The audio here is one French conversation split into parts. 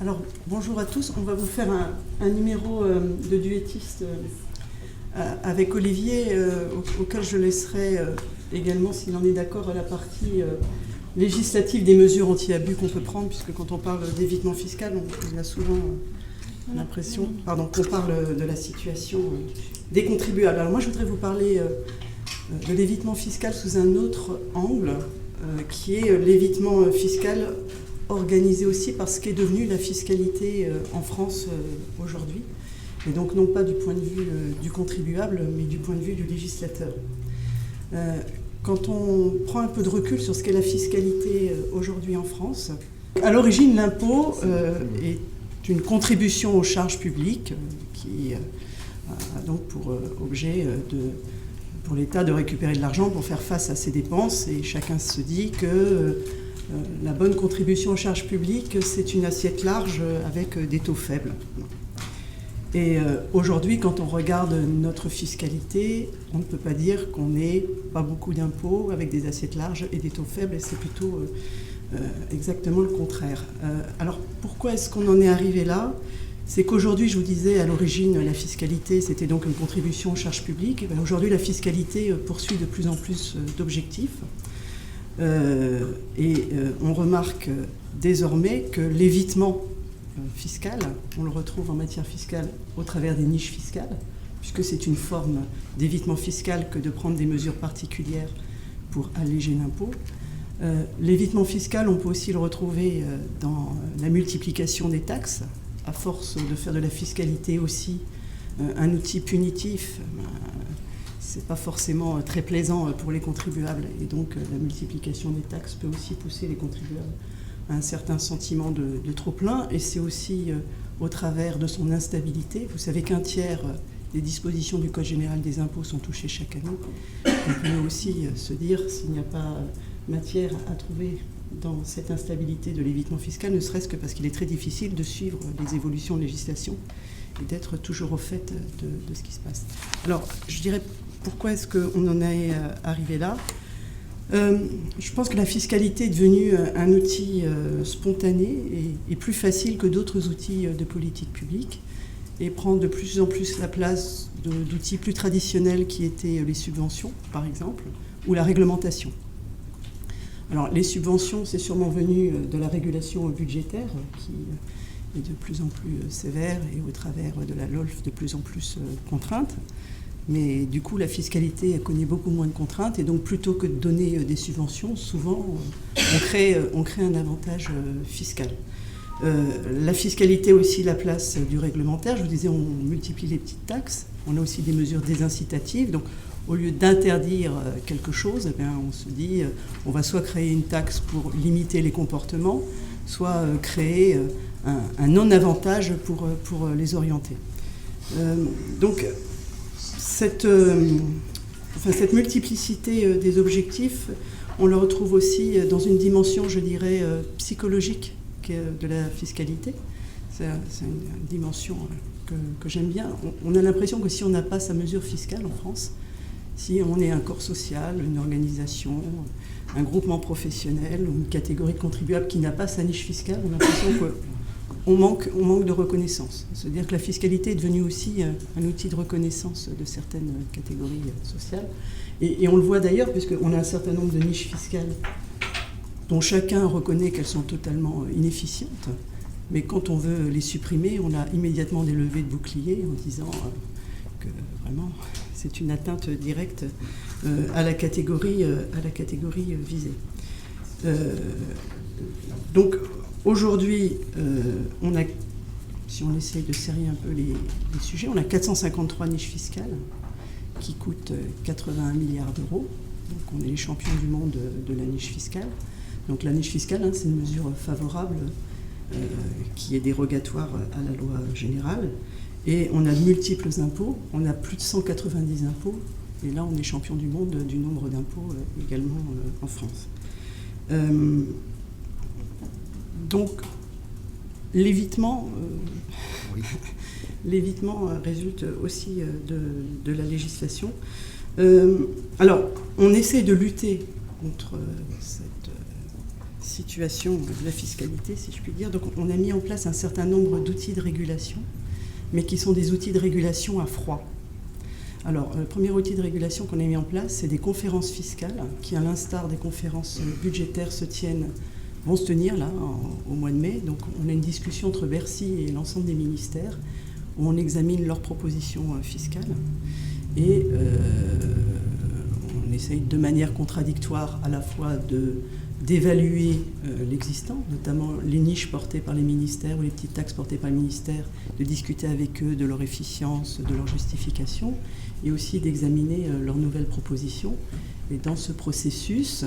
Alors, bonjour à tous. On va vous faire un numéro de duettiste avec Olivier, auquel je laisserai également, s'il en est d'accord, la partie législative des mesures anti-abus qu'on peut prendre, puisque quand on parle d'évitement fiscal, on a souvent l'impression qu'on parle de la situation des contribuables. Alors moi, je voudrais vous parler de l'évitement fiscal sous un autre angle, qui est l'évitement fiscal organisé aussi par ce qu'est devenu la fiscalité en France aujourd'hui, et donc non pas du point de vue du contribuable, mais du point de vue du législateur. Quand on prend un peu de recul sur ce qu'est la fiscalité aujourd'hui en France, à l'origine, l'impôt est une contribution aux charges publiques qui a donc pour objet pour l'État de récupérer de l'argent pour faire face à ses dépenses, et chacun se dit que la bonne contribution aux charges publiques, c'est une assiette large avec des taux faibles. Et aujourd'hui, quand on regarde notre fiscalité, on ne peut pas dire qu'on n'ait pas beaucoup d'impôts avec des assiettes larges et des taux faibles, et c'est plutôt exactement le contraire. Alors pourquoi est-ce qu'on en est arrivé là ? C'est qu'aujourd'hui, je vous disais, à l'origine, la fiscalité, c'était donc une contribution aux charges publiques. Et aujourd'hui, la fiscalité poursuit de plus en plus d'objectifs. On remarque désormais que l'évitement fiscal, on le retrouve en matière fiscale au travers des niches fiscales, puisque c'est une forme d'évitement fiscal que de prendre des mesures particulières pour alléger l'impôt. L'évitement fiscal, on peut aussi le retrouver dans la multiplication des taxes, à force de faire de la fiscalité aussi un outil punitif. C'est pas forcément très plaisant pour les contribuables, et donc la multiplication des taxes peut aussi pousser les contribuables à un certain sentiment de trop-plein, et c'est aussi au travers de son instabilité. Vous savez qu'un tiers des dispositions du Code général des impôts sont touchées chaque année. On peut aussi se dire, s'il n'y a pas matière à trouver dans cette instabilité de l'évitement fiscal, ne serait-ce que parce qu'il est très difficile de suivre les évolutions de législation et d'être toujours au fait de ce qui se passe. Alors, je dirais, pourquoi est-ce qu'on en est arrivé là ? Je pense que la fiscalité est devenue un outil spontané et plus facile que d'autres outils de politique publique, et prend de plus en plus la place d'outils plus traditionnels qui étaient les subventions, par exemple, ou la réglementation. Alors, les subventions, c'est sûrement venu de la régulation budgétaire, qui est de plus en plus sévère, et au travers de la LOLF de plus en plus contrainte. Mais du coup, la fiscalité connaît beaucoup moins de contraintes, et donc plutôt que de donner des subventions, souvent on crée un avantage fiscal. La fiscalité a aussi la place du réglementaire. Je vous disais, on multiplie les petites taxes, on a aussi des mesures désincitatives. Donc au lieu d'interdire quelque chose, on se dit on va soit créer une taxe pour limiter les comportements, soit créer un non-avantage pour les orienter. Donc cette multiplicité des objectifs, on le retrouve aussi dans une dimension, je dirais, psychologique de la fiscalité. C'est une dimension que j'aime bien. On a l'impression que si on n'a pas sa mesure fiscale en France, si on est un corps social, une organisation, un groupement professionnel, ou une catégorie de contribuables qui n'a pas sa niche fiscale, on a l'impression qu'on manque de reconnaissance. C'est-à-dire que la fiscalité est devenue aussi un outil de reconnaissance de certaines catégories sociales. Et on le voit d'ailleurs, puisqu'on a un certain nombre de niches fiscales dont chacun reconnaît qu'elles sont totalement inefficientes. Mais quand on veut les supprimer, on a immédiatement des levées de boucliers en disant que vraiment c'est une atteinte directe à la catégorie visée. Donc aujourd'hui, si on essaye de serrer un peu les sujets, on a 453 niches fiscales qui coûtent 81 milliards d'euros. Donc on est les champions du monde de la niche fiscale. Donc la niche fiscale, c'est une mesure favorable qui est dérogatoire à la loi générale. Et on a de multiples impôts, on a plus de 190 impôts, et là on est champion du monde du nombre d'impôts également en France. Donc l'évitement résulte aussi de la législation. Alors on essaie de lutter contre situation de la fiscalité, si je puis dire. Donc on a mis en place un certain nombre d'outils de régulation, mais qui sont des outils de régulation à froid. Alors, le premier outil de régulation qu'on a mis en place, c'est des conférences fiscales qui, à l'instar des conférences budgétaires, vont se tenir là, au mois de mai. Donc, on a une discussion entre Bercy et l'ensemble des ministères où on examine leurs propositions fiscales et on essaye de manière contradictoire à la fois d'évaluer l'existant, notamment les niches portées par les ministères ou les petites taxes portées par les ministères, de discuter avec eux de leur efficience, de leur justification, et aussi d'examiner leurs nouvelles propositions. Et dans ce processus,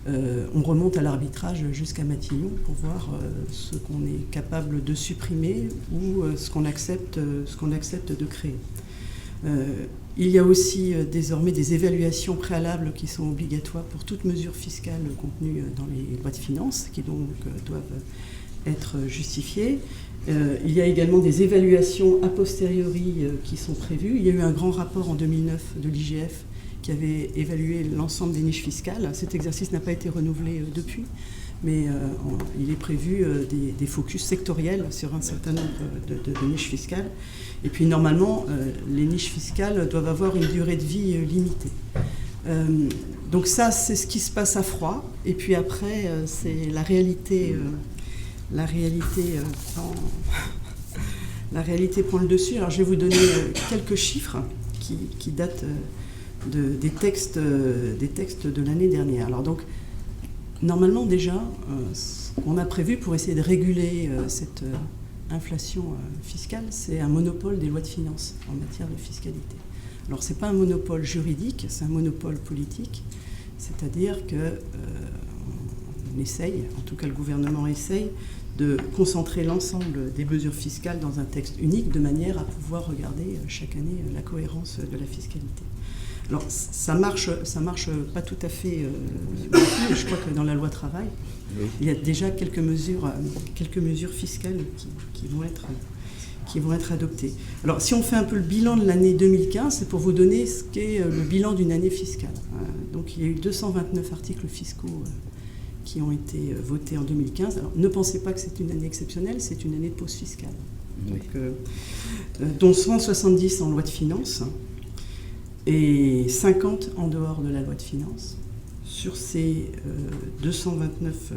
on remonte à l'arbitrage jusqu'à Matignon pour voir ce qu'on est capable de supprimer ou ce qu'on accepte de créer. Il y a aussi désormais des évaluations préalables qui sont obligatoires pour toute mesure fiscale contenue dans les lois de finances, qui donc doivent être justifiées. Il y a également des évaluations a posteriori qui sont prévues. Il y a eu un grand rapport en 2009 de l'IGF qui avait évalué l'ensemble des niches fiscales. Cet exercice n'a pas été renouvelé depuis, mais il est prévu des focus sectoriels sur un certain nombre de niches fiscales. Et puis normalement, les niches fiscales doivent avoir une durée de vie limitée. Donc ça, c'est ce qui se passe à froid. Et puis après, c'est la réalité prend le dessus. Alors je vais vous donner quelques chiffres qui datent des textes de l'année dernière. Alors donc, normalement déjà, ce qu'on a prévu pour essayer de réguler cette inflation fiscale, c'est un monopole des lois de finances en matière de fiscalité. Alors c'est pas un monopole juridique, c'est un monopole politique, c'est-à-dire qu'on essaye, en tout cas le gouvernement essaye, de concentrer l'ensemble des mesures fiscales dans un texte unique de manière à pouvoir regarder chaque année la cohérence de la fiscalité. Alors ça marche pas tout à fait je crois que dans la loi travail, il y a déjà quelques mesures fiscales qui vont être adoptées. Alors si on fait un peu le bilan de l'année 2015, c'est pour vous donner ce qu'est le bilan d'une année fiscale. Donc il y a eu 229 articles fiscaux qui ont été votés en 2015. Alors ne pensez pas que c'est une année exceptionnelle, c'est une année de pause fiscale. Donc, dont 170 en loi de finances et 50 en dehors de la loi de finances. Sur ces 229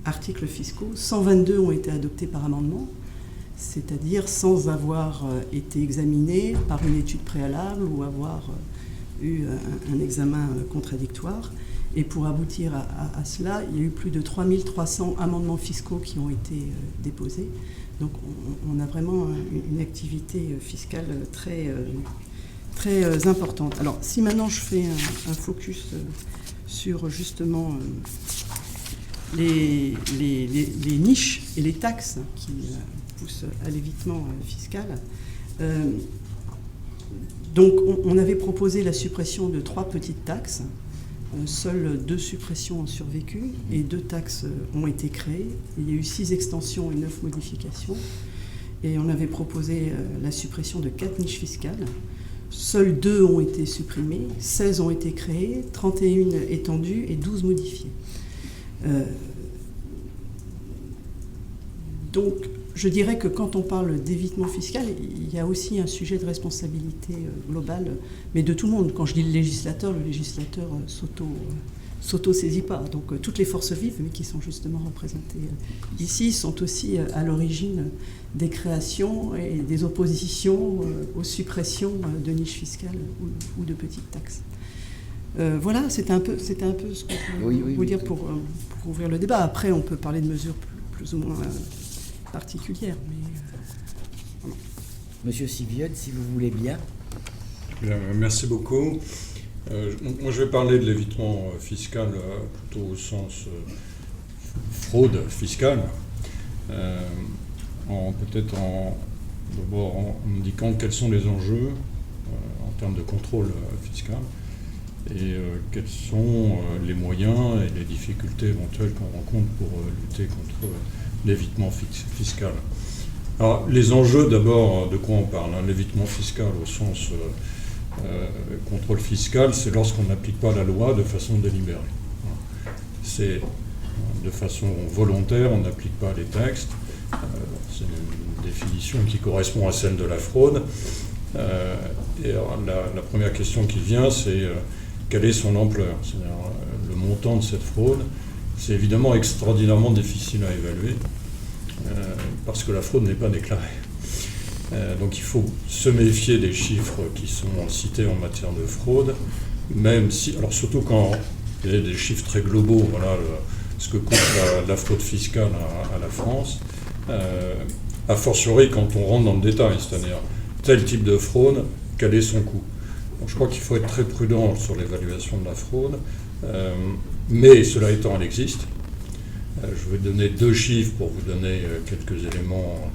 articles fiscaux, 122 ont été adoptés par amendement, c'est-à-dire sans avoir été examinés par une étude préalable ou avoir eu un examen contradictoire. Et pour aboutir à cela, il y a eu plus de 3300 amendements fiscaux qui ont été déposés. Donc on a vraiment une activité fiscale très importante. Alors si maintenant je fais un focus sur justement les niches et les taxes qui poussent à l'évitement fiscal, donc on avait proposé la suppression de 3 petites taxes. Seules 2 suppressions ont survécu et 2 taxes ont été créées. Il y a eu 6 extensions et 9 modifications. Et on avait proposé la suppression de 4 niches fiscales. Seules 2 ont été supprimées, 16 ont été créées, 31 étendues et 12 modifiées. Donc, je dirais que quand on parle d'évitement fiscal, il y a aussi un sujet de responsabilité globale, mais de tout le monde. Quand je dis le législateur s'auto-saisit pas. Donc toutes les forces vives, mais qui sont justement représentées ici, sont aussi à l'origine des créations et des oppositions aux suppressions de niches fiscales ou de petites taxes. Voilà, c'était un peu ce que je voulais vous dire pour ouvrir le débat. Après, on peut parler de mesures plus ou moins particulière. Mais, Monsieur Siviol, si vous voulez bien. Bien, merci beaucoup. Moi, je vais parler de l'évitement fiscal plutôt au sens fraude fiscale, d'abord en indiquant quels sont les enjeux en termes de contrôle fiscal et quels sont les moyens et les difficultés éventuelles qu'on rencontre pour lutter contre l'évitement fiscal. Alors, les enjeux, d'abord, de quoi on parle, hein, l'évitement fiscal au sens contrôle fiscal, c'est lorsqu'on n'applique pas la loi de façon délibérée. C'est de façon volontaire, on n'applique pas les textes. C'est une définition qui correspond à celle de la fraude. Et alors, la première question qui vient, c'est quelle est son ampleur? C'est-à-dire le montant de cette fraude. C'est évidemment extraordinairement difficile à évaluer parce que la fraude n'est pas déclarée. Donc il faut se méfier des chiffres qui sont cités en matière de fraude, même si, alors surtout quand il y a des chiffres très globaux, voilà ce que coûte la fraude fiscale à la France, a fortiori quand on rentre dans le détail, c'est-à-dire tel type de fraude, quel est son coût. Donc, je crois qu'il faut être très prudent sur l'évaluation de la fraude, mais cela étant, elle existe. Je vais donner 2 chiffres pour vous donner quelques éléments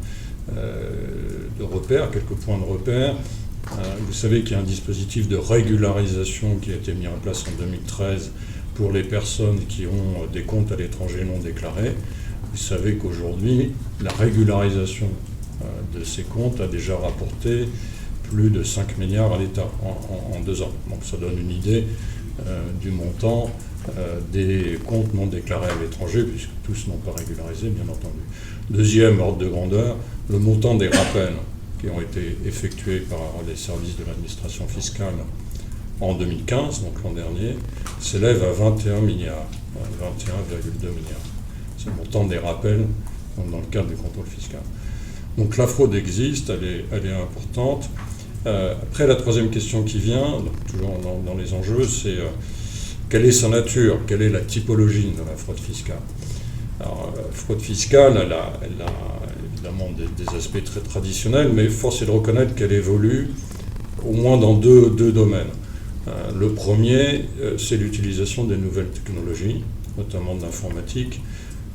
de repère, quelques points de repère. Vous savez qu'il y a un dispositif de régularisation qui a été mis en place en 2013 pour les personnes qui ont des comptes à l'étranger non déclarés. Vous savez qu'aujourd'hui, la régularisation de ces comptes a déjà rapporté plus de 5 milliards à l'État en 2 ans. Donc ça donne une idée du montant des comptes non déclarés à l'étranger, puisque tous n'ont pas régularisé, bien entendu. Deuxième ordre de grandeur, le montant des rappels qui ont été effectués par les services de l'administration fiscale en 2015, donc l'an dernier, s'élève à 21 milliards, 21,2 milliards. C'est le montant des rappels dans le cadre du contrôle fiscal. Donc la fraude existe, elle est importante. Après, la troisième question qui vient, donc toujours dans les enjeux, c'est quelle est sa nature, quelle est la typologie de la fraude fiscale. Alors, la fraude fiscale, elle a évidemment des aspects très traditionnels, mais force est de reconnaître qu'elle évolue au moins dans deux domaines. Le premier, c'est l'utilisation des nouvelles technologies, notamment de l'informatique.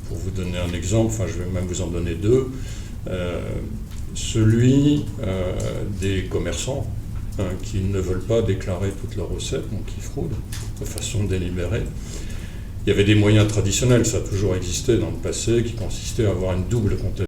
Pour vous donner un exemple, je vais même vous en donner 2. Celui des commerçants qui ne veulent pas déclarer toutes leurs recettes, donc qui fraudent de façon délibérée. Il y avait des moyens traditionnels, ça a toujours existé dans le passé, qui consistaient à avoir une double comptabilité.